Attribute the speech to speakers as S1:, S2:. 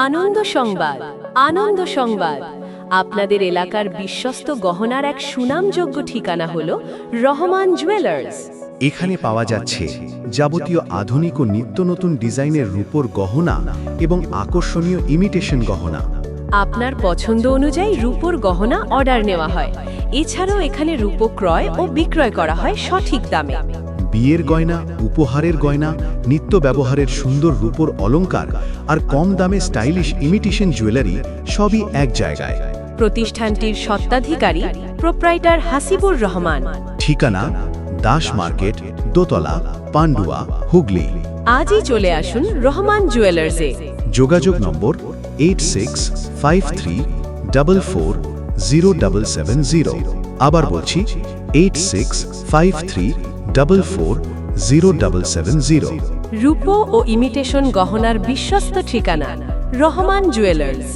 S1: আনন্দ সংবাদ, আনন্দ সংবাদ। আপনাদের এলাকার বিশ্বস্ত গহনার এক সুনামযোগ্য ঠিকানা হল রহমান জুয়েলার্স।
S2: এখানে পাওয়া যাচ্ছে যাবতীয় আধুনিক ও নিত্য নতুন ডিজাইনের রূপোর গহনা এবং আকর্ষণীয় ইমিটেশন গহনা।
S1: আপনার পছন্দ অনুযায়ী রূপোর গহনা অর্ডার নেওয়া হয়। এছাড়াও এখানে রূপো ক্রয় ও বিক্রয় করা হয় সঠিক দামে।
S2: বিয়ের গয়না, উপহারের গয়না, নিত্য ব্যবহারের সুন্দর রূপোর অলংকার আর কম দামে স্টাইলিশ ইমিটেশন জুয়েলারি সবই এক জায়গায়।
S1: প্রতিষ্ঠানটির স্বত্বাধিকারী প্রোপ্রাইটার হাসিবুর রহমান।
S2: ঠিকানা দাস মার্কেট, দোতলা, পান্ডুয়া, হুগলি।
S1: আজই চলে আসুন রহমান জুয়েলার্সে।
S2: যোগাযোগ নম্বর 8653440770। আবার বলছি 8653440770।
S1: রূপো ও ইমিটেশন গহনার বিশ্বস্ত ঠিকানা রহমান জুয়েলার্স।